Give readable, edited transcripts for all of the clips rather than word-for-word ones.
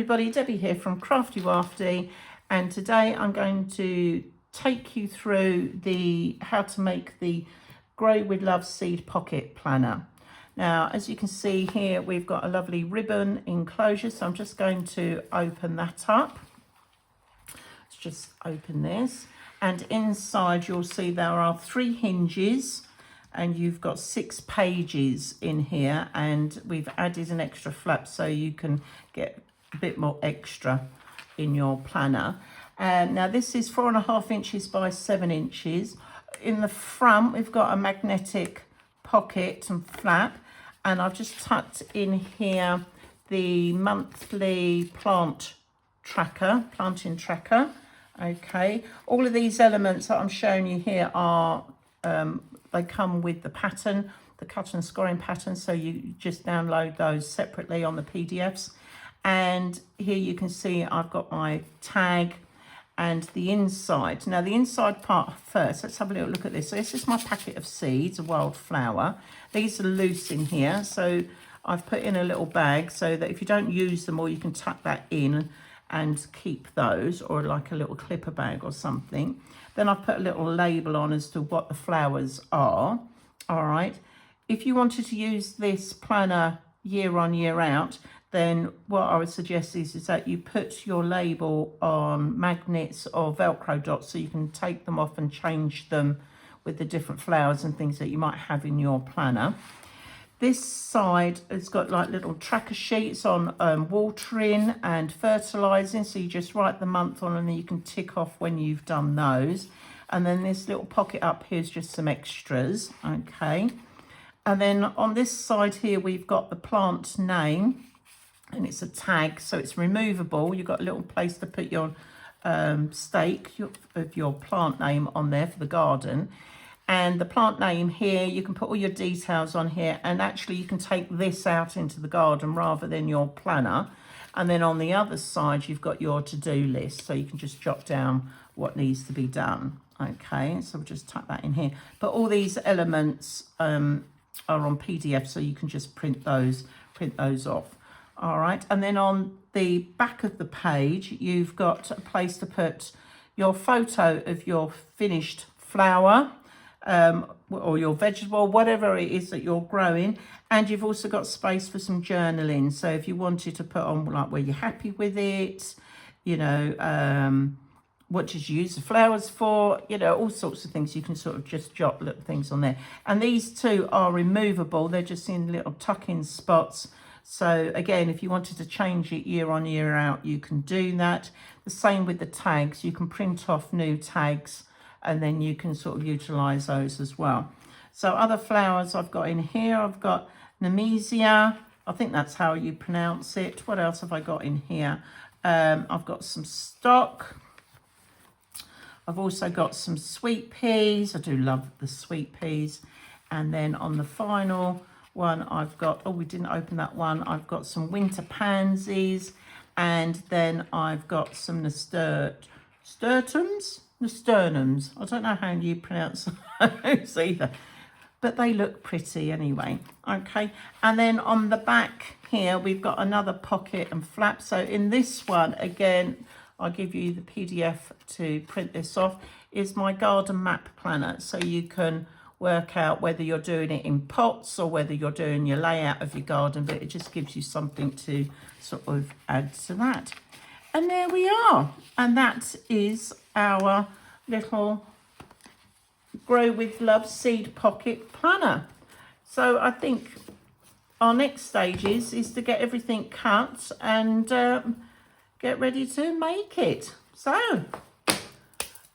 everybody, Debbie here from Craftywafty, and today I'm going to take you through how to make the Grow with Love seed pocket planner. Now, as you can see here, we've got a lovely ribbon enclosure, so I'm just going to open that up. Let's just open this, and inside you'll see there are 3 hinges, and you've got 6 pages in here, and we've added an extra flap so you can get a bit more extra in your planner. And now this is 4.5 inches by 7 inches. In the front we've got a magnetic pocket and flap, and I've just tucked in here the monthly planting tracker. Okay, all of these elements that I'm showing you here are they come with the pattern, the cut and scoring pattern, so you just download those separately on the PDFs. And here you can see I've got my tag and the inside. Now the inside part first, let's have a little look at this. So this is my packet of seeds, a wildflower. These are loose in here, so I've put in a little bag so that if you don't use them all, you can tuck that in and keep those, or like a little clipper bag or something. Then I've put a little label on as to what the flowers are. All right. If you wanted to use this planner year on, year out, then what I would suggest is that you put your label on magnets or Velcro dots so you can take them off and change them with the different flowers and things that you might have in your planner. This side has got like little tracker sheets on watering and fertilizing, so you just write the month on and then you can tick off when you've done those. And then this little pocket up here is just some extras. Okay, and then on this side here we've got the plant name, and it's a tag, so it's removable. You've got a little place to put your stake of your plant name on there for the garden. And the plant name here, you can put all your details on here, and actually you can take this out into the garden rather than your planner. And then on the other side, you've got your to-do list, so you can just jot down what needs to be done. Okay, so we'll just tuck that in here. But all these elements are on PDF, so you can just print those off. All right, and then on the back of the page, you've got a place to put your photo of your finished flower, or your vegetable, whatever it is that you're growing. And you've also got space for some journaling, so if you wanted to put on like where you're happy with it, you know, what did you use the flowers for, you know, all sorts of things. You can sort of just jot little things on there. And these two are removable, they're just in little tuck-in spots. So again, if you wanted to change it year on, year out, you can do that. The same with the tags, you can print off new tags and then you can sort of utilize those as well. So other flowers I've got in here, I've got Nemesia, I think that's how you pronounce it. What else have I got in here? I've got some stock. I've also got some sweet peas. I do love the sweet peas. And then on the final one, I've got, oh, we didn't open that one. I've got some winter pansies, and then I've got some nasturtiums. I don't know how you pronounce those either, but they look pretty anyway. Okay, and then on the back here we've got another pocket and flap. So in this one, again, I'll give you the PDF to print this off, is my garden map planner, so you can work out whether you're doing it in pots or whether you're doing your layout of your garden, but it just gives you something to sort of add to that. And there we are, and that is our little Grow with Love seed pocket planner. So I think our next stage is to get everything cut and get ready to make it. So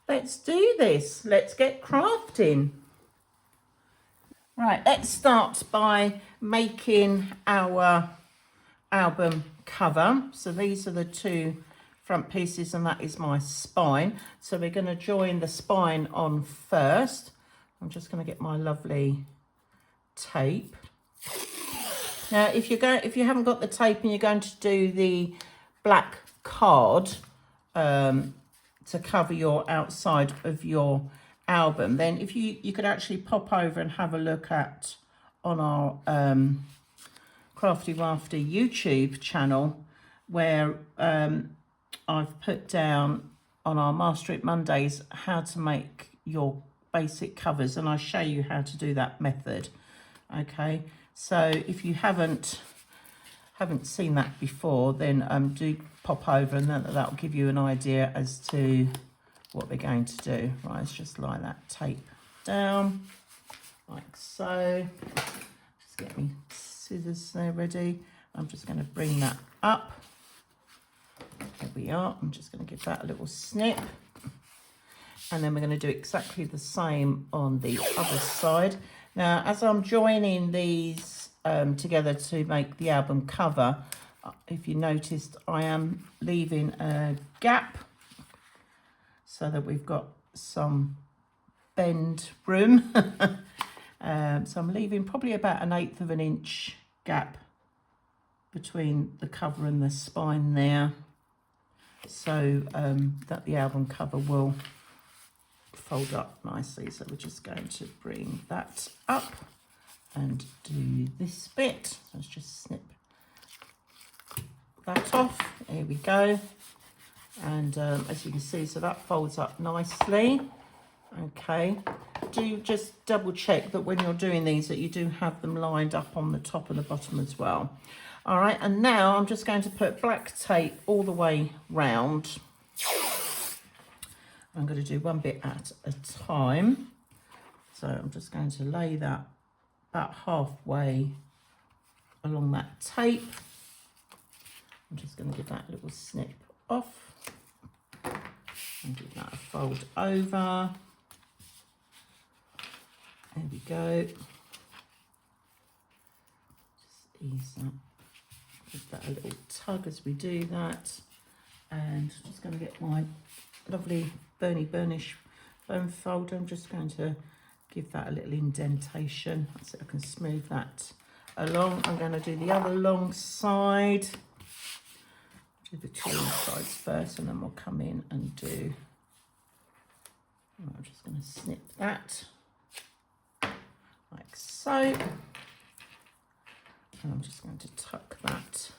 let's do this, let's get crafting. Right, let's start by making our album cover. So these are the 2 front pieces, and that is my spine. So we're going to join the spine on first. I'm just going to get my lovely tape. Now, if you haven't got the tape and you're going to do the black card to cover your outside of your album, then if you could actually pop over and have a look at on our Craftywafty YouTube channel where I've put down on our Master It Mondays how to make your basic covers, and I show you how to do that method. Okay, so if you haven't seen that before, then do pop over, and that'll give you an idea as to what we're going to do. Right, let's just lie that tape down like so. Just get me scissors there ready. I'm just going to bring that up. There we are. I'm just going to give that a little snip, and then we're going to do exactly the same on the other side. Now, as I'm joining these together to make the album cover, if you noticed, I am leaving a gap so that we've got some bend room. So I'm leaving probably about 1/8 of an inch gap between the cover and the spine there, so that the album cover will fold up nicely. So we're just going to bring that up and do this bit. Let's just snip that off. There we go. And as you can see, so that folds up nicely. Okay, do just double check that when you're doing these that you do have them lined up on the top and the bottom as well. All right, and now I'm just going to put black tape all the way round. I'm going to do one bit at a time. So I'm just going to lay that about halfway along that tape. I'm just going to give that a little snip off and give that a fold over. There we go. Just ease that. Give that a little tug as we do that. And I'm just going to get my lovely burnish foam folder. I'm just going to give that a little indentation so I can smooth that along. I'm going to do the other long side. Do the two long sides first, and then we'll come in and do. I'm just going to snip that like so. And I'm just going to tuck that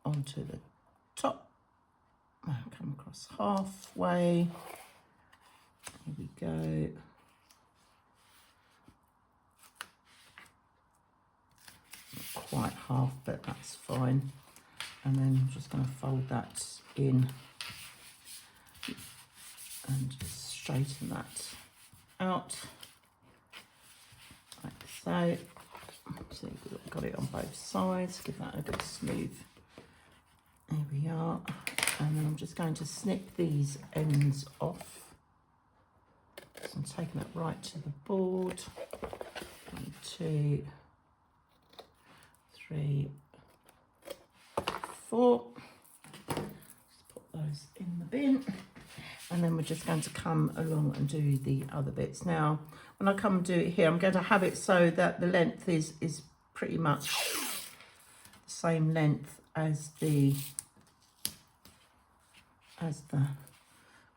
onto the top. I'll come across halfway. Here we go. Not quite half, but that's fine. And then I'm just going to fold that in and just straighten that out like so. So we've got it on both sides. Give that a good smooth. There we are. And then I'm just going to snip these ends off. So I'm taking that right to the board. 1, 2, 3, 4. Just put those in the bin. And then we're just going to come along and do the other bits. Now, when I come and do it here, I'm going to have it so that the length is pretty much the same length as the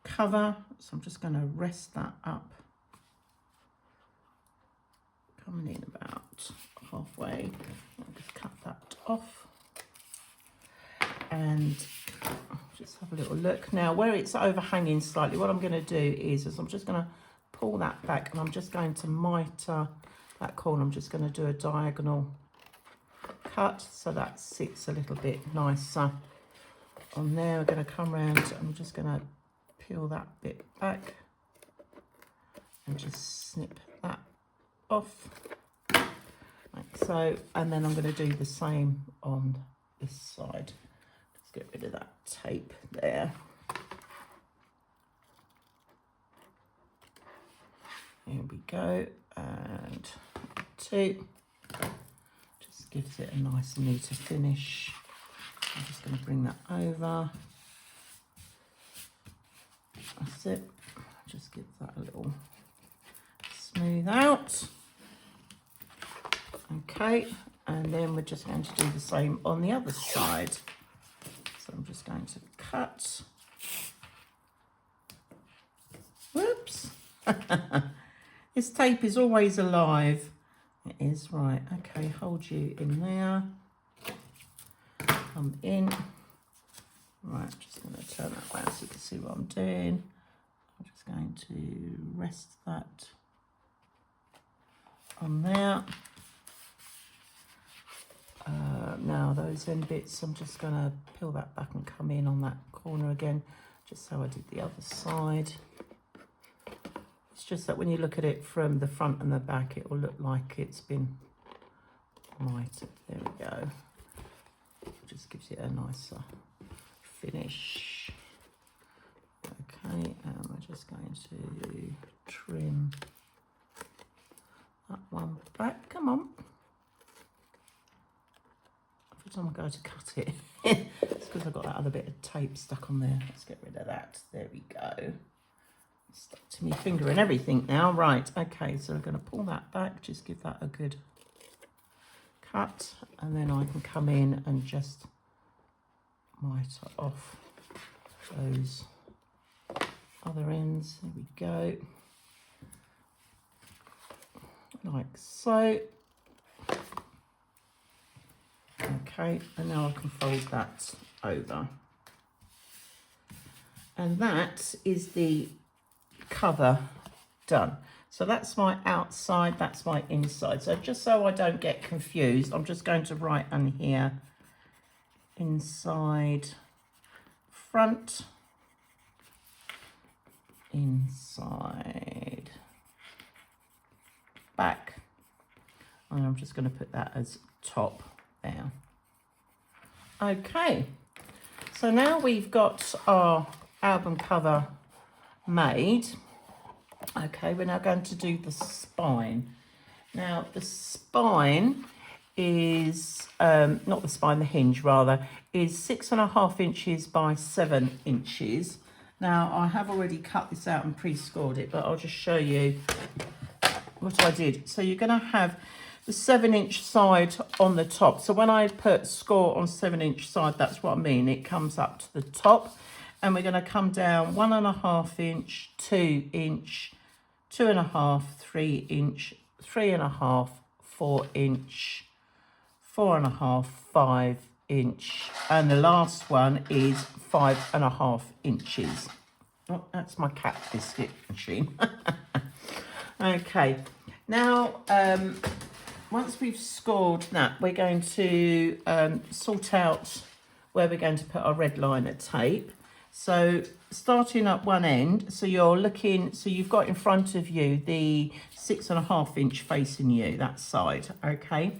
cover. So I'm just going to rest that up, coming in about halfway. I'll just cut that off and just have a little look. Now, where it's overhanging slightly, what I'm going to do is I'm just going to pull that back, and I'm just going to mitre that corner. I'm just going to do a diagonal cut so that sits a little bit nicer on there. We're going to come around. I'm just going to peel that bit back and just snip that off like so. And then I'm going to do the same on this side. Just get rid of that tape there. Here we go, and 2. Just gives it a nice neater finish. I'm just going to bring that over. That's it. Just give that a little smooth out. Okay, and then we're just going to do the same on the other side. So I'm just going to cut. Whoops. This tape is always alive. It is, right. Okay, hold you in there. come in. Right, just going to turn that around so you can see what I'm doing. I'm just going to rest that on there. Now those end bits, I'm just going to peel that back and come in on that corner again, just so I did the other side. It's just that when you look at it from the front and the back, it will look like it's been mited. There we go. Just gives it a nicer finish. Okay, and we're just going to trim that one back. Come on. Every time I go to cut it, it's because I've got that other bit of tape stuck on there. Let's get rid of that. There we go. It's stuck to my finger and everything now. Right, okay, so I'm going to pull that back, just give that a good cut, and then I can come in and just mite off those other ends. There we go, like so. Okay, and now I can fold that over, and that is the cover done. So that's my outside, that's my inside. So just so I don't get confused, I'm just going to write on here inside, front, inside, back, and I'm just going to put that as top there. Okay, so now we've got our album cover made. Okay, we're now going to do the spine. Now the spine is not the spine, the hinge rather, is 6.5 inches by 7 inches. Now I have already cut this out and pre-scored it, but I'll just show you what I did. So you're going to have the 7-inch side on the top. So when I put score on 7-inch side, that's what I mean. It comes up to the top, and we're going to come down 1.5 inch, 2 inch, 2.5, 3 inch, 3.5, 4 inch, 4.5, 5 inch, and the last one is 5.5 inches. Oh, that's my cat biscuit machine. Okay, now once we've scored that, we're going to sort out where we're going to put our red liner tape. So starting at one end, so you're looking, so you've got in front of you the 6.5 inch facing you, that side, okay?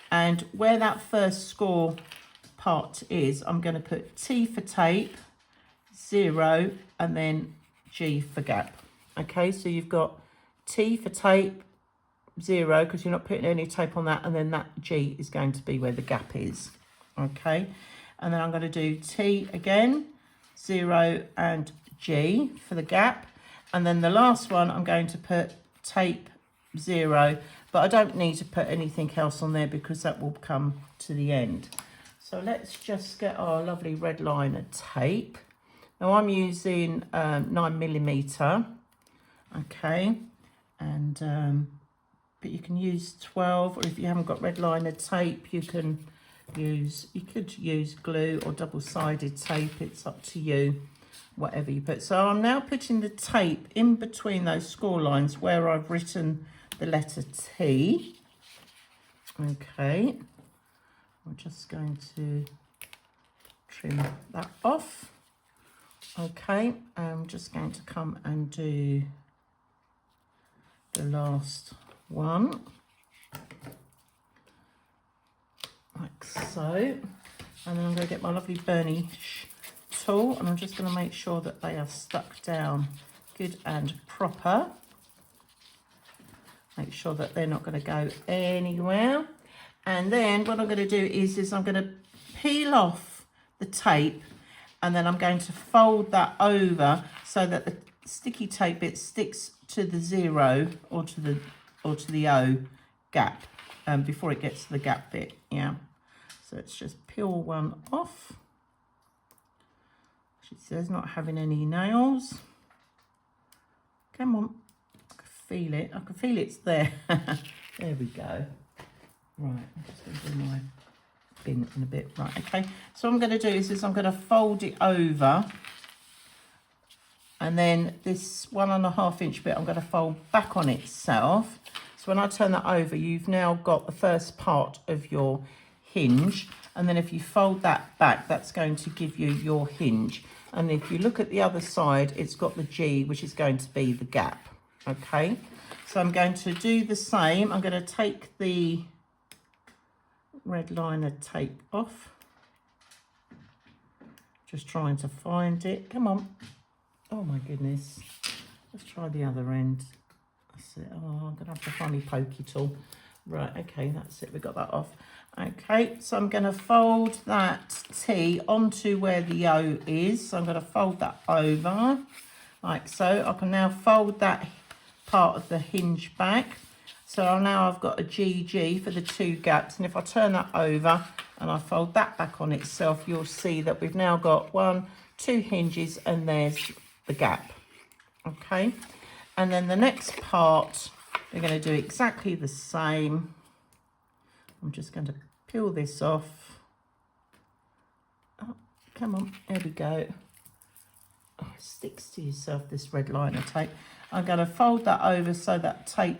And where that first score part is, I'm going to put T for tape, 0, and then G for gap. Okay, so you've got T for tape, 0, because you're not putting any tape on that, and then that G is going to be where the gap is. Okay, and then I'm going to do T again, 0 and G for the gap, and then the last one I'm going to put tape 0, but I don't need to put anything else on there because that will come to the end. So let's just get our lovely red liner tape. Now I'm using 9mm, okay, and but you can use 12, or if you haven't got red liner tape, you could use glue or double-sided tape. It's up to you, whatever you put. So I'm now putting the tape in between those score lines where I've written the letter T. Okay, I'm just going to trim that off. Okay, I'm just going to come and do the last one, like so, and then I'm going to get my lovely burnish tool, and I'm just going to make sure that they are stuck down good and proper. Make sure that they're not going to go anywhere. And then what I'm going to do is I'm going to peel off the tape, and then I'm going to fold that over so that the sticky tape bit sticks to the 0 or to the O gap before it gets to the gap bit. Yeah, so let's just peel one off. She says not having any nails. Come on, I can feel it. I can feel it's there. There we go. Right, I'm just going to do my bin in a bit. Right, okay. So what I'm going to do is I'm going to fold it over, and then this 1.5 inch bit I'm going to fold back on itself. So when I turn that over, you've now got the first part of your hinge, and then if you fold that back, that's going to give you your hinge. And if you look at the other side, it's got the G, which is going to be the gap. Okay, so I'm going to do the same. I'm going to take the red liner tape off. Just trying to find it. Come on. Oh my goodness. Let's try the other end. That's it. Oh, I'm going to have to find my pokey tool. Right, okay, that's it. We got that off. Okay, so I'm going to fold that T onto where the O is. So I'm going to fold that over like so. I can now fold that part of the hinge back. So now I've got a GG for the 2 gaps. And if I turn that over and I fold that back on itself, you'll see that we've now got 1, 2 hinges, and there's the gap. Okay, and then the next part, we're going to do exactly the same. I'm just going to peel this off. Oh, come on, there we go. Oh, it sticks to yourself, this red liner tape. I'm going to fold that over so that tape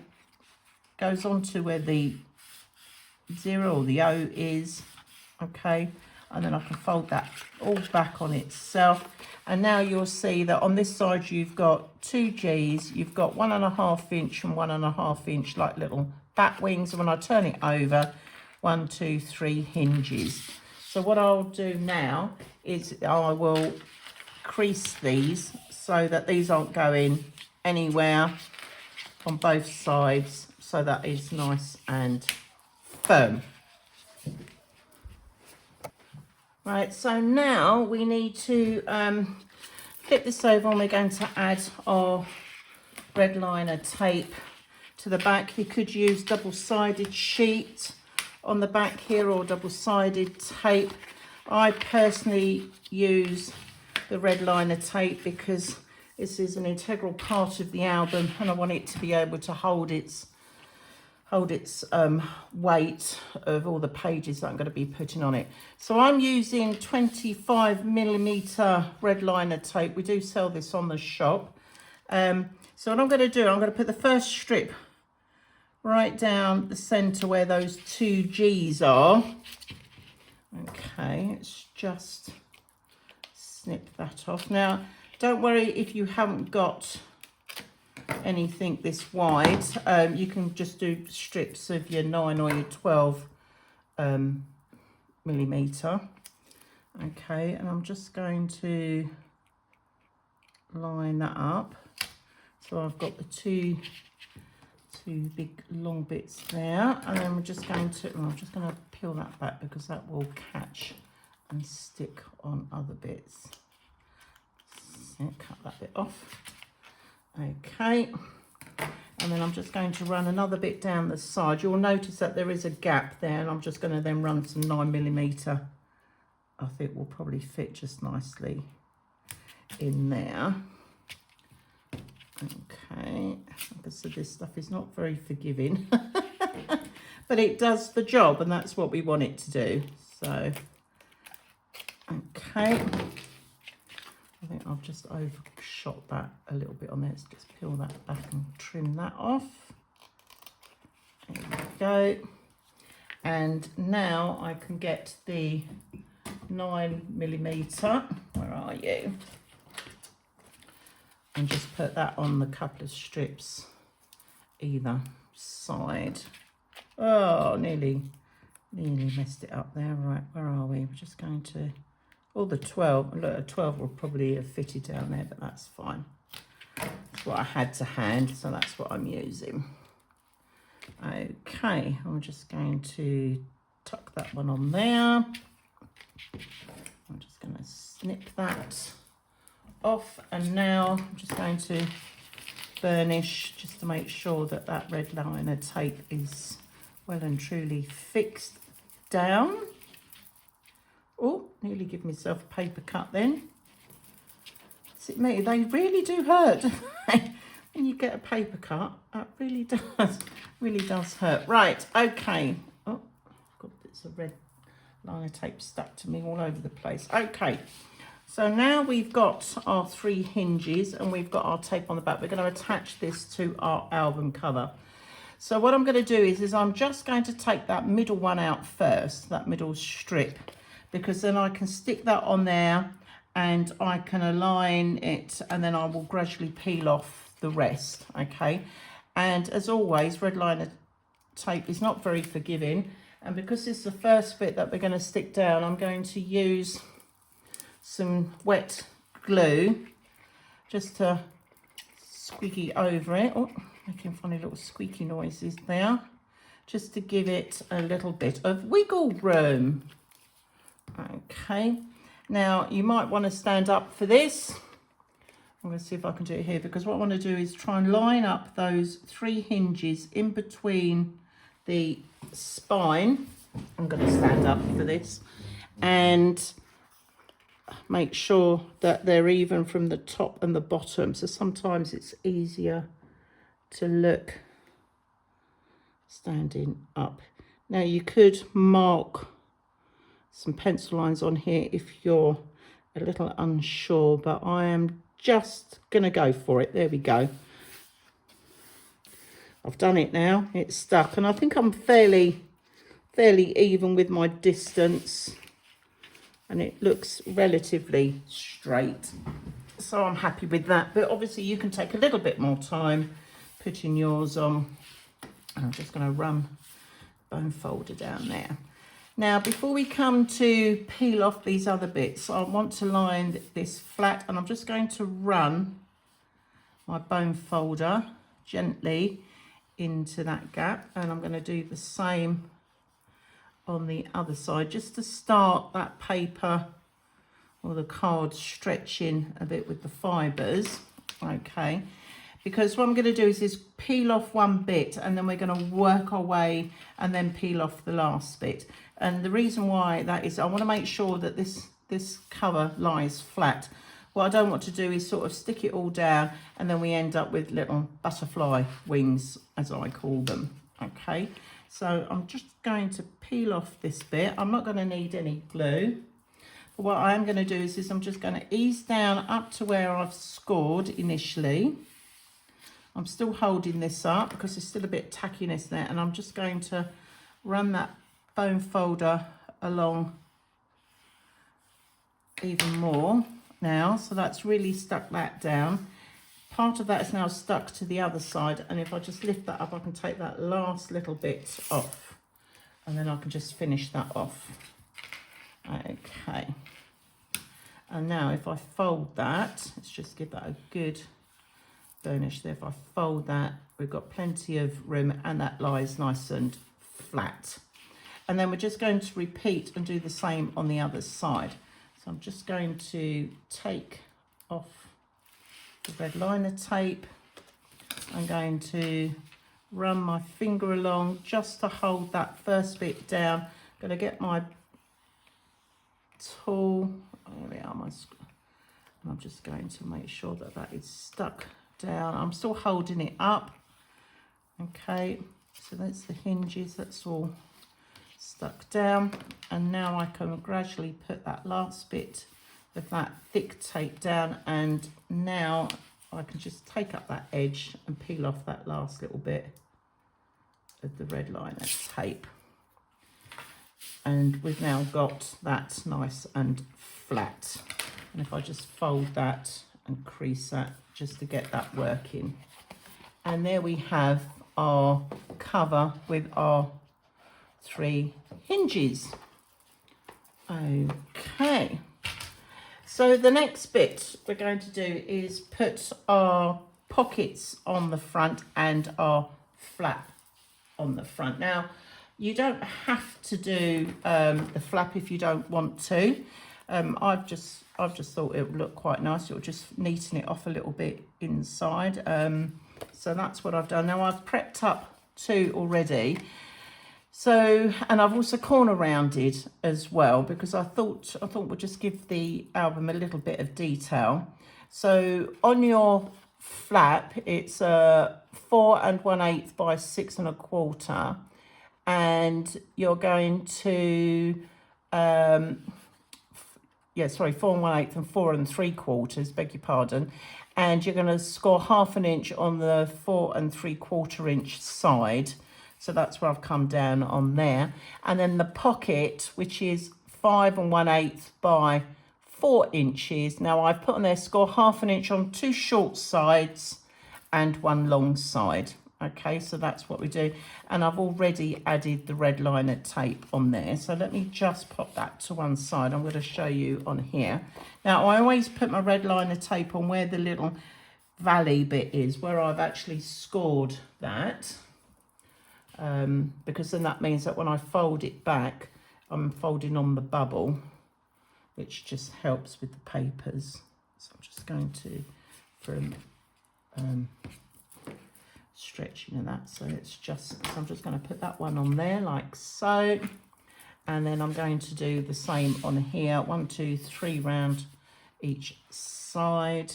goes onto where the 0 or the O is. Okay, and then I can fold that all back on itself. And now you'll see that on this side you've got 2 G's, you've got 1.5 inch and 1.5 inch like little bat wings. And when I turn it over, 1, 2, 3 hinges. So what I'll do now is I will crease these so that these aren't going anywhere on both sides, so that is nice and firm. Right, so now we need to flip this over, and we're going to add our red liner tape to the back. You could use double-sided sheet on the back here, or double-sided tape. I personally use the red liner tape because this is an integral part of the album, and I want it to be able to hold its weight of all the pages that I'm going to be putting on it. So I'm using 25mm red liner tape. We do sell this on the shop. So what I'm going to do, I'm going to put the first strip right down the center where those 2 G's are. Okay, let's just snip that off. Now, don't worry if you haven't got anything this wide. You can just do strips of your 9 or your 12 millimeter. Okay, and I'm just going to line that up. So I've got the two big long bits there, and then we're just going to, I'm just going to peel that back because that will catch and stick on other bits. So cut that bit off. Okay, and then I'm just going to run another bit down the side. You'll notice that there is a gap there, and I'm just going to then run some 9mm. I think will probably fit just nicely in there. Okay, like I said, this stuff is not very forgiving, but it does the job, and that's what we want it to do. So, okay. I think I've just overshot that a little bit on there. Let's just peel that back and trim that off. There we go. And now I can get the 9mm. Where are you? And just put that on the couple of strips either side. Oh, nearly messed it up there. Right, where are we? We're just going to... Oh, the 12, look, a 12 will probably have fitted down there, but that's fine. That's what I had to hand, so that's what I'm using. Okay, I'm just going to tuck that one on there. I'm just going to snip that off, and now I'm just going to burnish just to make sure that that red liner tape is well and truly fixed down. Oh, nearly give myself a paper cut then. Is it me? They really do hurt. When you get a paper cut, that really does hurt. Right, okay. Oh, I've got bits of red liner tape stuck to me all over the place. Okay, so now we've got our 3 hinges and we've got our tape on the back. We're going to attach this to our album cover. So what I'm going to do is I'm just going to take that middle one out first, that middle strip, because then I can stick that on there and I can align it, and then I will gradually peel off the rest, okay? And as always, red liner tape is not very forgiving, and because this is the first bit that we're going to stick down, I'm going to use some wet glue just to squeaky over it. Oh, making funny little squeaky noises there, just to give it a little bit of wiggle room. Okay, now you might want to stand up for this. I'm going to see if I can do it here, because what I want to do is try and line up those 3 hinges in between the spine. I'm going to stand up for this and make sure that they're even from the top and the bottom. So sometimes it's easier to look standing up. Now you could mark some pencil lines on here if you're a little unsure, but I am just gonna go for it. There we go. I've done it now, it's stuck, and I think I'm fairly even with my distance, and it looks relatively straight, so I'm happy with that. But obviously you can take a little bit more time putting yours on. I'm just going to run bone folder down there. Now before we come to peel off these other bits, I want to line this flat, and I'm just going to run my bone folder gently into that gap, and I'm going to do the same on the other side, just to start that paper or the card stretching a bit with the fibres. Okay, because what I'm going to do is peel off one bit, and then we're going to work our way and then peel off the last bit. And the reason why that is, I want to make sure that this cover lies flat. What I don't want to do is sort of stick it all down and then we end up with little butterfly wings, as I call them. Okay, so I'm just going to peel off this bit. I'm not going to need any glue. But what I am going to do is I'm just going to ease down up to where I've scored initially. I'm still holding this up because there's still a bit of tackiness there, and I'm just going to run that bone folder along even more now. So that's really stuck that down. Part of that is now stuck to the other side, and if I just lift that up, I can take that last little bit off, and then I can just finish that off. Okay, and now if I fold that, let's just give that a good burnish there. If I fold that, we've got plenty of room, and that lies nice and flat. And then we're just going to repeat and do the same on the other side. So I'm just going to take off the red liner tape. I'm going to run my finger along just to hold that first bit down. I'm going to get my tool, there we are, and I'm just going to make sure that that is stuck down. I'm still holding it up. Okay, so that's the hinges, that's all stuck down, and now I can gradually put that last bit of that thick tape down, and now I can just take up that edge and peel off that last little bit of the red liner tape, and we've now got that nice and flat. And if I just fold that and crease that just to get that working, and there we have our cover with our 3 hinges. Okay, so the next bit we're going to do is put our pockets on the front and our flap on the front. Now you don't have to do the flap if you don't want to. I've just thought it would look quite nice. It'll just neaten it off a little bit inside. So that's what I've done. Now I've prepped up 2 already. So, and I've also corner rounded as well, because I thought we'll just give the album a little bit of detail. So on your flap, it's 4 1/8 by 6 1/4, and you're going to yeah, sorry, 4 1/8 and 4 3/4, beg your pardon. And you're going to score 1/2 inch on the 4 3/4 inch side. So that's where I've come down on there. And then the pocket, which is 5 1/8 by 4 inches. Now I've put on there, score 1/2 inch on 2 short sides and 1 long side. Okay, so that's what we do. And I've already added the red liner tape on there. So let me just pop that to one side. I'm going to show you on here. Now I always put my red liner tape on where the little valley bit is, where I've actually scored that. Because then that means that when I fold it back, I'm folding on the bubble, which just helps with the papers. So I'm just going to, from stretching and that, so it's just, so I'm just going to put that one on there like so, and then I'm going to do the same on here, 1 2 3 round each side.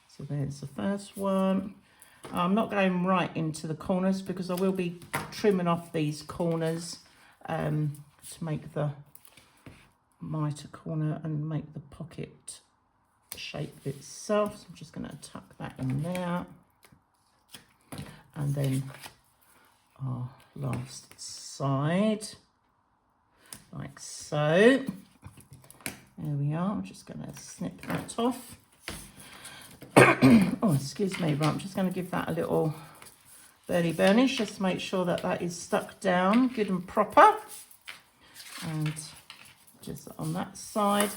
So there's the first one. I'm not going right into the corners because I will be trimming off these corners to make the mitre corner and make the pocket shape itself. So I'm just going to tuck that in there. And then our last side, like so. There we are. I'm just going to snip that off. Oh, excuse me, right, I'm just going to give that a little burly burnish just to make sure that that is stuck down good and proper. And just on that side.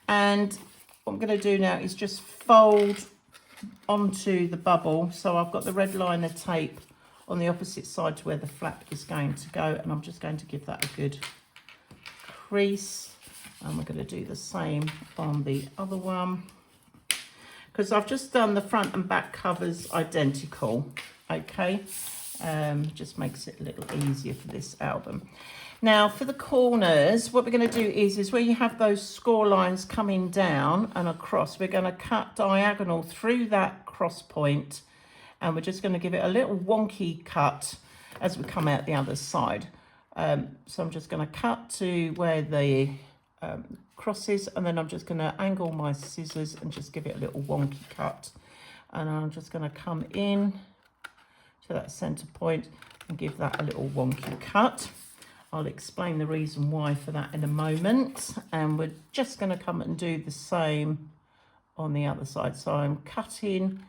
And what I'm going to do now is just fold onto the bubble. So I've got the red liner tape on the opposite side to where the flap is going to go, and I'm just going to give that a good crease. And we're going to do the same on the other one, because I've just done the front and back covers identical. Okay, just makes it a little easier for this album. Now for the corners, what we're going to do is where you have those score lines coming down and across, we're going to cut diagonal through that cross point, and we're just going to give it a little wonky cut as we come out the other side. So I'm just going to cut to where the crosses, and then I'm just going to angle my scissors and just give it a little wonky cut. And I'm just going to come in to that center point and give that a little wonky cut. I'll explain the reason why for that in a moment. And we're just going to come and do the same on the other side. So I'm cutting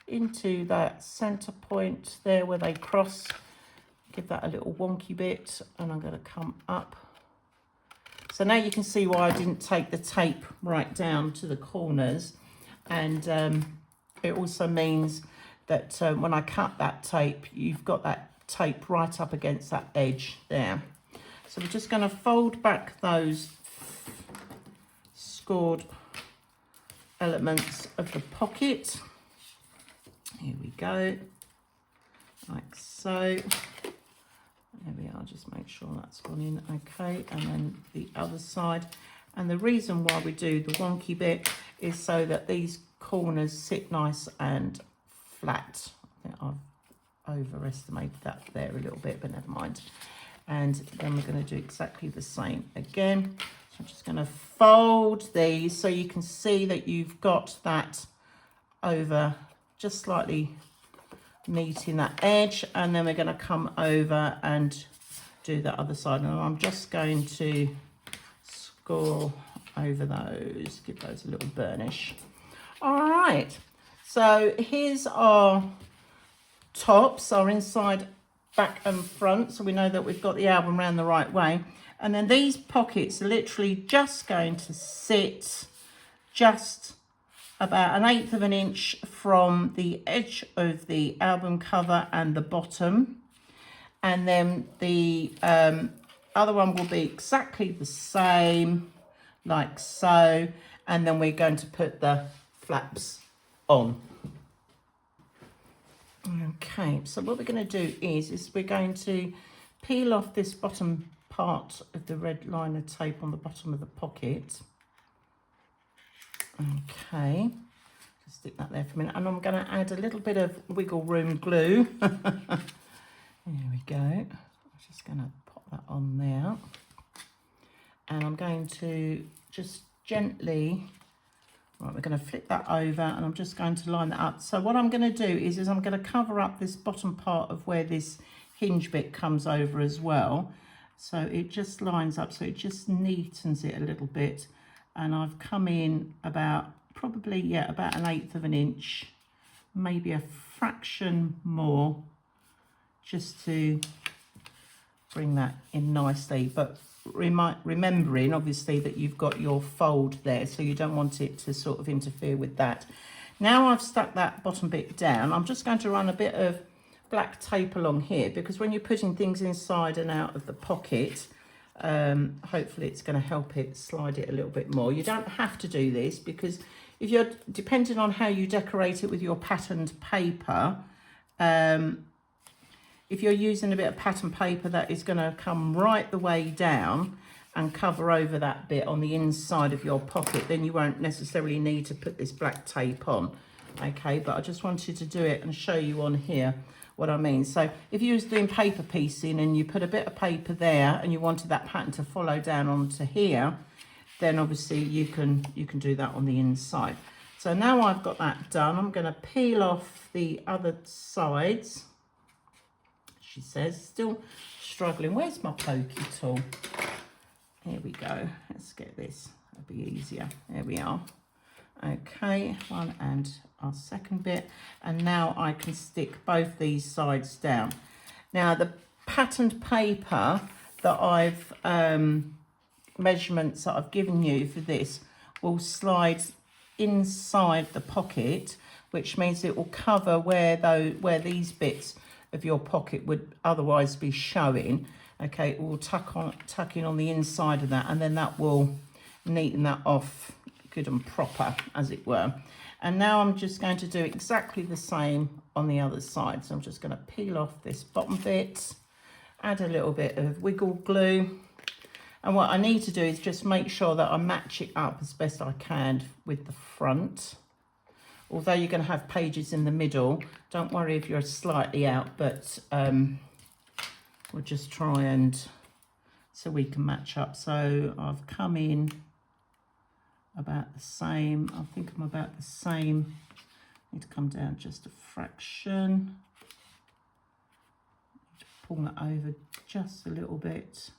into that center point there where they cross, give that a little wonky bit, and I'm going to come up. So now you can see why I didn't take the tape right down to the corners. And it also means that when I cut that tape, you've got that tape right up against that edge there. So we're just going to fold back those scored elements of the pocket. Here we go, like so. There we are, just make sure that's gone in okay. And then the other side. And the reason why we do the wonky bit is so that these corners sit nice and flat. I think I've overestimated that there a little bit, but never mind. And then we're going to do exactly the same again. So I'm just going to fold these so you can see that you've got that over just slightly meeting that edge, and then we're going to come over and do the other side. And I'm just going to score over those, give those a little burnish. All right, so here's our tops, our inside, back and front, so we know that we've got the album round the right way. And then these pockets are literally just going to sit just about 1/8 of an inch from the edge of the album cover and the bottom. And then the other one will be exactly the same, like so. And then we're going to put the flaps on. Okay, so what we're going to do is we're going to peel off this bottom part of the red liner tape on the bottom of the pocket. Okay, just stick that there for a minute, and I'm going to add a little bit of wiggle room glue. There we go. I'm just going to pop that on there. and I'm going to just gently, right, we're going to flip that over, and I'm just going to line that up. So what I'm going to do is I'm going to cover up this bottom part of where this hinge bit comes over as well. So it just lines up, so it just neatens it a little bit. And I've come in about, probably, yeah, about 1/8 of an inch, maybe a fraction more, just to bring that in nicely. But remembering obviously that you've got your fold there, so you don't want it to sort of interfere with that. Now I've stuck that bottom bit down, I'm just going to run a bit of black tape along here, because when you're putting things inside and out of the pocket, hopefully it's going to help it slide it a little bit more. You don't have to do this, because if you're, depending on how you decorate it with your patterned paper, if you're using a bit of pattern paper that is going to come right the way down and cover over that bit on the inside of your pocket, then you won't necessarily need to put this black tape on. Okay, but I just wanted to do it and show you on here what I mean. So if you was doing paper piecing and you put a bit of paper there and you wanted that pattern to follow down onto here, then obviously you can do that on the inside. So now I've got that done, I'm going to peel off the other sides. She says, still struggling. Where's my pokey tool? Here we go. Let's get this. It'll be easier. There we are. Okay, one and our second bit. And now I can stick both these sides down. Now the patterned paper that I've, measurements that I've given you for this will slide inside the pocket, which means it will cover where these bits of your pocket would otherwise be showing. Okay, it will tuck in on the inside of that, and then that will neaten that off good and proper, as it were. And now I'm just going to do exactly the same on the other side. So I'm just going to peel off this bottom bit, add a little bit of wiggle glue, and what I need to do is just make sure that I match it up as best I can with the front. Although you're going to have pages in the middle, don't worry if you're slightly out, but we'll just try and, so we can match up. So I've come in about the same, I think I'm about the same. Need to come down just a fraction. Pull that over just a little bit.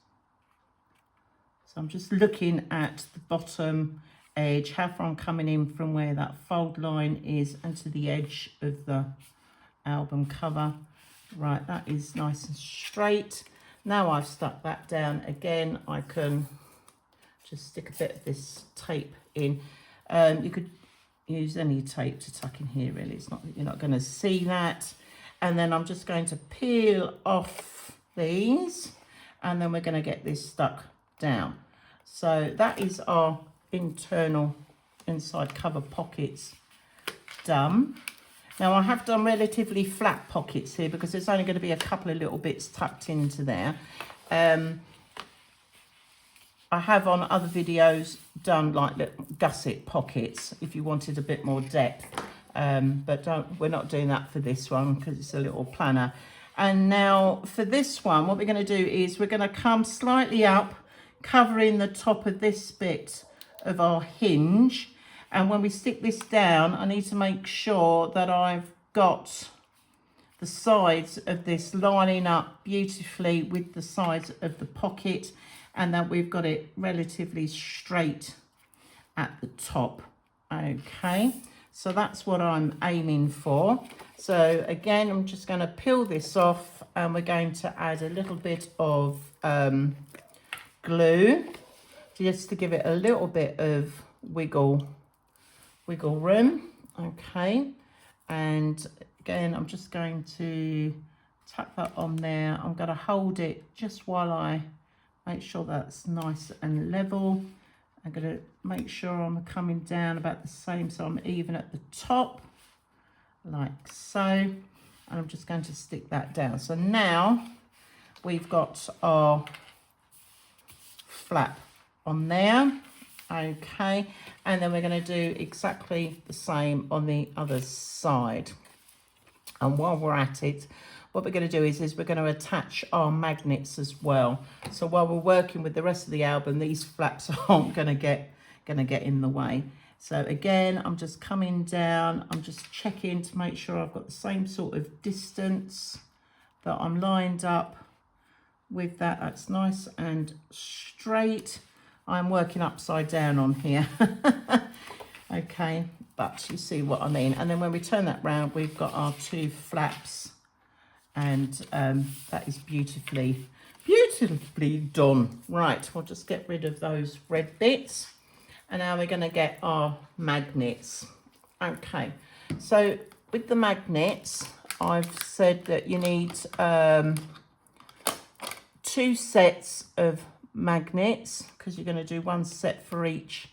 So I'm just looking at the bottom edge, how far I'm coming in from where that fold line is and to the edge of the album cover. Right, that is nice and straight. Now I've stuck that down again, I can just stick a bit of this tape in. You could use any tape to tuck in here, really. It's not, you're not going to see that. And then I'm just going to peel off these, and then we're going to get this stuck down. So that is our internal inside cover pockets done. Now I have done relatively flat pockets here because there's only going to be a couple of little bits tucked into there. I have on other videos done like little gusset pockets if you wanted a bit more depth, but we're not doing that for this one because it's a little planner. And now for this one, what we're going to do is we're going to come slightly up, covering the top of this bit of our hinge, and when we stick this down, I need to make sure that I've got the sides of this lining up beautifully with the sides of the pocket, and that we've got it relatively straight at the top. Okay, so that's what I'm aiming for. So again, I'm just going to peel this off, and we're going to add a little bit of glue just to give it a little bit of wiggle room. Okay, and again, I'm just going to tuck that on there. I'm going to hold it just while I make sure that's nice and level. I'm going to make sure I'm coming down about the same, so I'm even at the top, like so. And I'm just going to stick that down. So now we've got our flap on there. Okay, and then we're going to do exactly the same on the other side. And while we're at it, what we're going to do is we're going to attach our magnets as well. So while we're working with the rest of the album, these flaps aren't going to get in the way. So again, I'm just coming down, I'm just checking to make sure I've got the same sort of distance, that I'm lined up with that. That's nice and straight. I'm working upside down on here. Okay, but you see what I mean. And then when we turn that round, we've got our two flaps, and that is beautifully done. Right, we'll just get rid of those red bits. And now we're going to get our magnets. Okay, so with the magnets, I've said that you need 2 sets of magnets, because you're going to do 1 set for each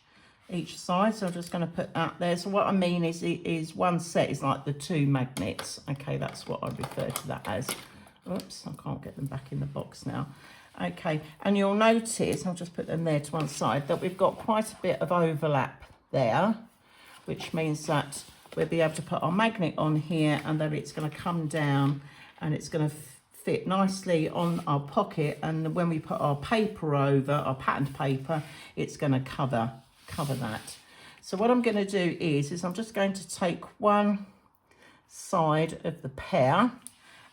side. So I'm just going to put that there. So what I mean is 1 set is like the 2 magnets. Okay, that's what I refer to that as. Oops, I can't get them back in the box now. Okay, and you'll notice, I'll just put them there to one side, that we've got quite a bit of overlap there, which means that we'll be able to put our magnet on here, and then it's going to come down and it's going to fit nicely on our pocket. And when we put our paper over, our patterned paper, it's going to cover that. So what I'm going to do is I'm just going to take one side of the pear,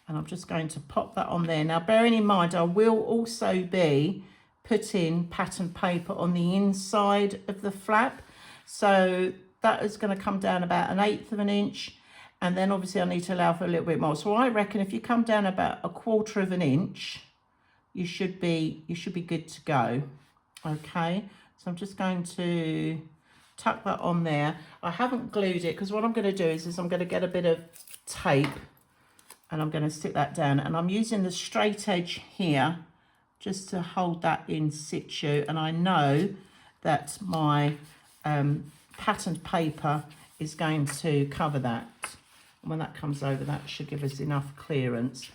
and I'm just going to pop that on there. Now, bearing in mind, I will also be putting pattern paper on the inside of the flap. So that is going to come down about 1/8 of an inch. And then obviously I need to allow for a little bit more. So I reckon if you come down about 1/4 of an inch, you should be good to go. Okay. So I'm just going to tuck that on there. I haven't glued it, because what I'm going to do is I'm going to get a bit of tape, and I'm going to stick that down, and I'm using the straight edge here just to hold that in situ. And I know that my patterned paper is going to cover that, and when that comes over, that should give us enough clearance.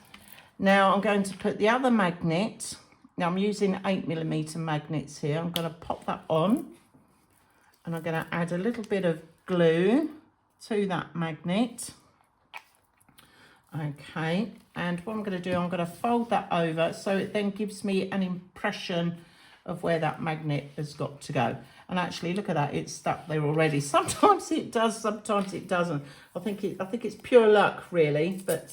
Now I'm going to put the other magnet. Now I'm using 8mm magnets here. I'm going to pop that on, and I'm going to add a little bit of glue to that magnet. Okay, and what I'm going to do, I'm going to fold that over so it then gives me an impression of where that magnet has got to go. And actually, look at that, it's stuck there already. Sometimes it does, sometimes it doesn't. I think it's pure luck, really, but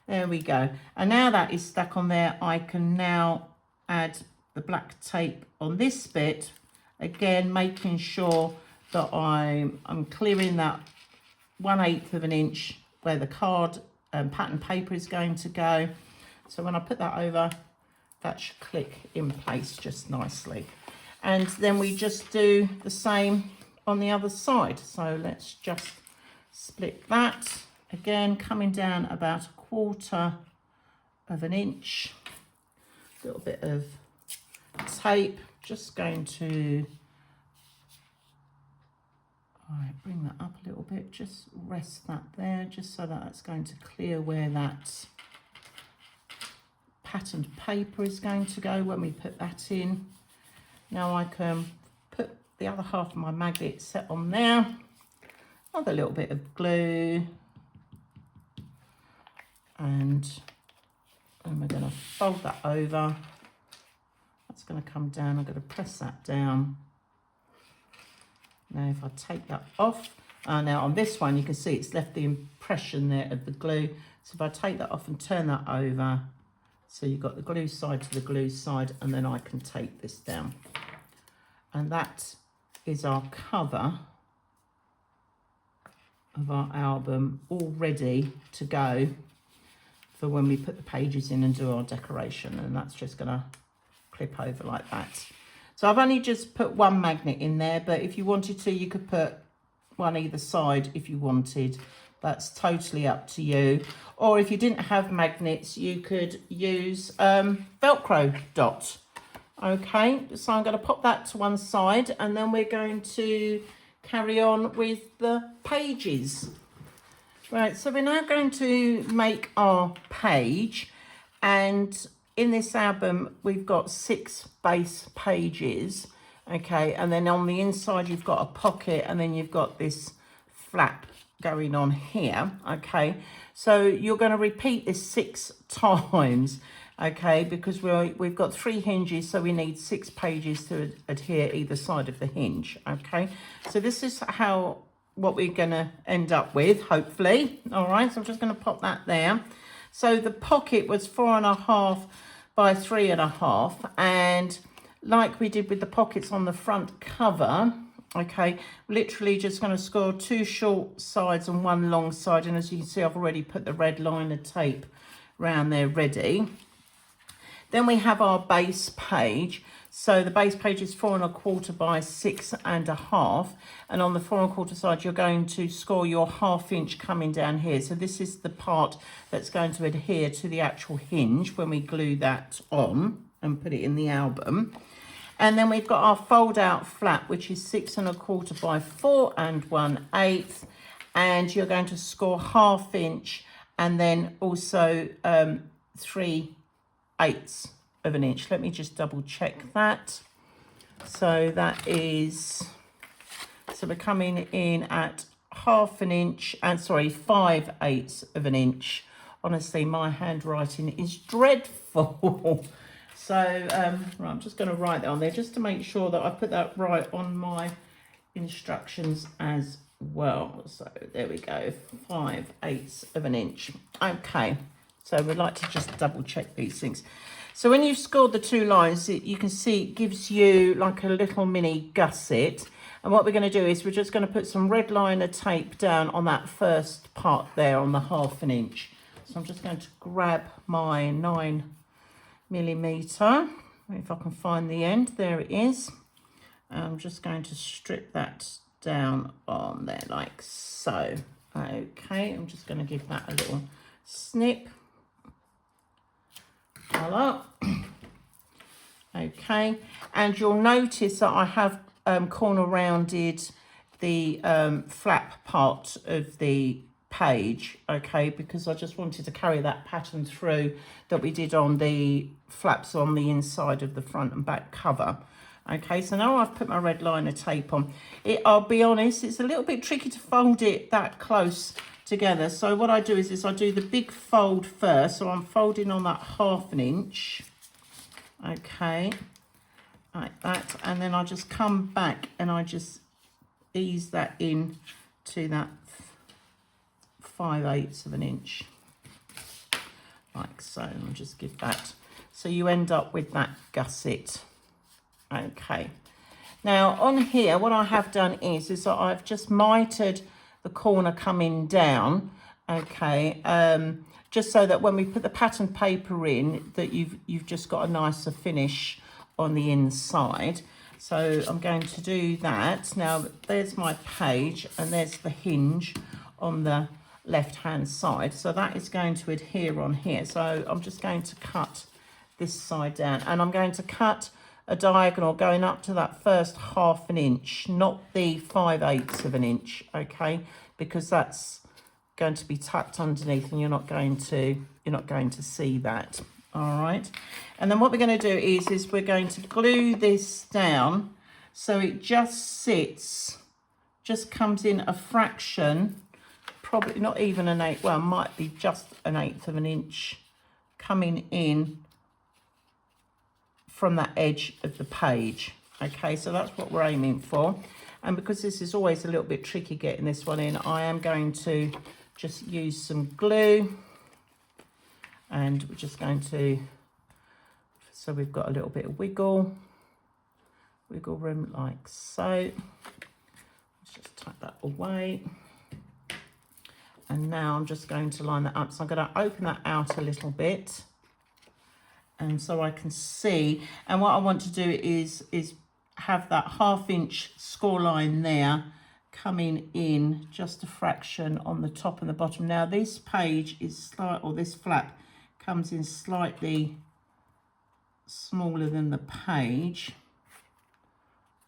there we go. And now that is stuck on there, I can now add the black tape on this bit, again making sure that I'm clearing that 1/8 of an inch where the card pattern paper is going to go. So when I put that over, that should click in place just nicely. And then we just do the same on the other side. So let's just split that, again coming down about 1/4 of an inch. A little bit of tape, just going to bring that up a little bit, just rest that there, just so that it's going to clear where that patterned paper is going to go when we put that in. Now I can put the other half of my magnet set on there, another little bit of glue, and we're going to fold that over. That's going to come down, I'm going to press that down. Now if I take that off, now on this one you can see it's left the impression there of the glue. So if I take that off and turn that over, so you've got the glue side to the glue side, and then I can take this down. And that is our cover of our album, all ready to go for when we put the pages in and do our decoration. And that's just going to clip over like that. So I've only just put one magnet in there, but if you wanted to, you could put one either side if you wanted. That's totally up to you. Or if you didn't have magnets, you could use Velcro dot. Okay, so I'm going to pop that to one side, and then we're going to carry on with the pages. Right, so we're now going to make our page, and in this album we've got 6 base pages. Okay, and then on the inside you've got a pocket, and then you've got this flap going on here. Okay, So you're going to repeat this 6 times, okay, because we've got 3 hinges, so we need 6 pages to adhere either side of the hinge, okay. So this is what we're going to end up with, hopefully. All right, so I'm just going to pop that there. So the pocket was 4.5 by 3.5, and like we did with the pockets on the front cover, okay, literally just going to score 2 short sides and 1 long side. And as you can see, I've already put the red liner tape around there ready. Then we have our base page. So the base page is 4.25 by 6.5, and on the 4.25 side you're going to score your 1/2 inch coming down here. So this is the part that's going to adhere to the actual hinge when we glue that on and put it in the album. And then we've got our fold out flap, which is 6.25 by 4 1/8, and you're going to score 1/2 inch and then also 3/8 of an inch. Let me just double check that. So that is, so we're coming in at 1/2 inch and 5/8 of an inch. Honestly, my handwriting is dreadful. So right, I'm just going to write that on there just to make sure that I put that right on my instructions as well. So there we go, 5/8 of an inch. Okay, so we'd like to just double check these things. So when you've scored the 2 lines, you can see it gives you like a little mini gusset. And what we're going to do is we're just going to put some red liner tape down on that first part there on the 1/2 inch. So I'm just going to grab my 9mm, if I can find the end. There it is. I'm just going to strip that down on there like so. Okay, I'm just going to give that a little snip. Voila. Okay, and you'll notice that I have corner rounded the flap part of the page, okay, because I just wanted to carry that pattern through that we did on the flaps on the inside of the front and back cover. Okay, so now I've put my red liner tape on. I'll be honest, it's a little bit tricky to fold it that close together. So what I do is I do the big fold first. So I'm folding on that 1/2 inch. Okay, like that. And then I just come back and I just ease that in to that 5/8 of an inch. Like so, and I'll just give that. So you end up with that gusset. Okay. Now on here, what I have done is that I've just mitered the corner coming down, okay, just so that when we put the pattern paper in, that you've just got a nicer finish on the inside. So I'm going to do that. Now there's my page and there's the hinge on the left hand side, so that is going to adhere on here. So I'm just going to cut this side down, and I'm going to cut a diagonal going up to that first 1/2 inch, not the 5/8 of an inch, okay, because that's going to be tucked underneath and you're not going to see that. All right, and then what we're going to do is we're going to glue this down so it just comes in a fraction, probably not even an 1/8, well, it might be just an 1/8 of an inch coming in from that edge of the page. Okay, so that's what we're aiming for. And because this is always a little bit tricky getting this one in, I am going to just use some glue, and we're just going to, so we've got a little bit of wiggle room like so. Let's just tuck that away. And now I'm just going to line that up. So I'm going to open that out a little bit, and so I can see. And what I want to do is have that 1/2 inch score line there coming in just a fraction on the top and the bottom. Now this page is slight, or this flap comes in slightly smaller than the page.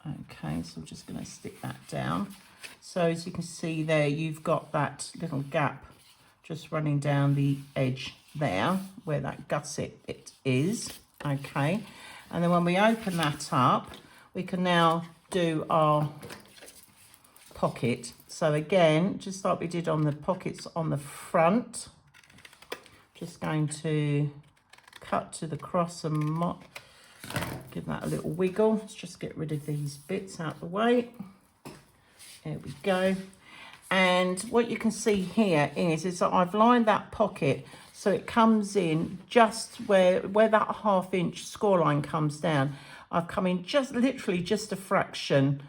Okay, so I'm just going to stick that down. So as you can see there, you've got that little gap just running down the edge there where that gusset bit is. Okay, and then when we open that up, we can now do our pocket. So again, just like we did on the pockets on the front, just going to cut to the cross and give that a little wiggle. Let's just get rid of these bits out the way. There we go. And what you can see here is that I've lined that pocket so it comes in just where that 1/2 inch score line comes down. I've come in just literally just a fraction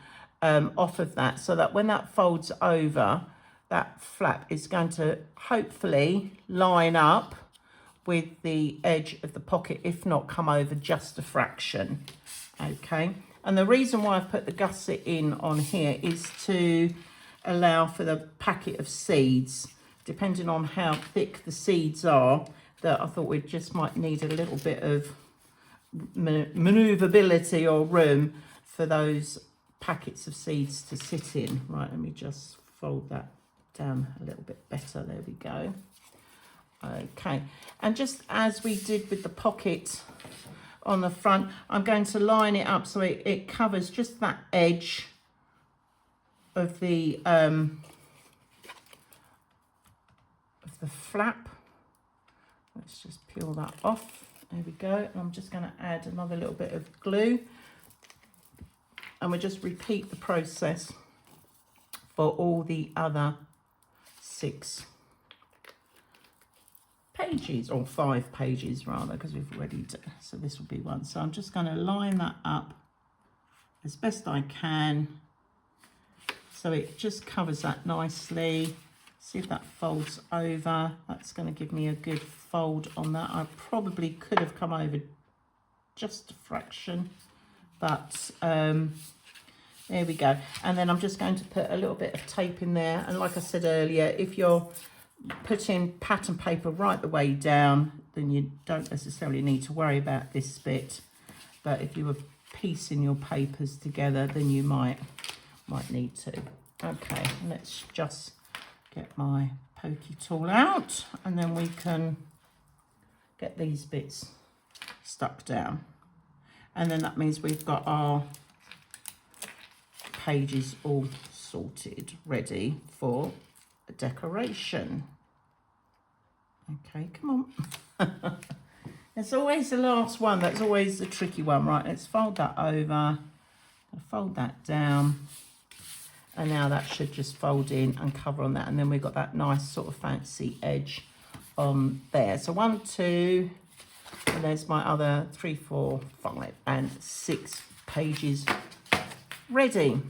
off of that, so that when that folds over, that flap is going to hopefully line up with the edge of the pocket, if not come over just a fraction. Okay, and the reason why I've put the gusset in on here is to allow for the packet of seeds, depending on how thick the seeds are, that I thought we just might need a little bit of maneuverability or room for those packets of seeds to sit in. Right, let me just fold that down a little bit better. There we go. Okay, and just as we did with the pocket on the front, I'm going to line it up so it covers just that edge of the flap. Let's just peel that off. There we go. And I'm just going to add another little bit of glue, and we'll just repeat the process for all the other 6 pages, or 5 pages rather, because we've already done, so this will be one. So I'm just going to line that up as best I can so it just covers that nicely. See if that folds over. That's going to give me a good fold on that. I probably could have come over just a fraction, but there we go. And then I'm just going to put a little bit of tape in there, and like I said earlier, if you're putting pattern paper right the way down, then you don't necessarily need to worry about this bit, but if you were piecing your papers together, then you might need to. Okay, let's just get my pokey tool out, and then we can get these bits stuck down, and then that means we've got our pages all sorted, ready for a decoration. Okay, come on. It's always the last one that's always the tricky one. Right, let's fold that over, fold that down, and now that should just fold in and cover on that, and then we've got that nice sort of fancy edge on there. So 1, 2, and there's my other 3, 4, 5 and 6 pages ready.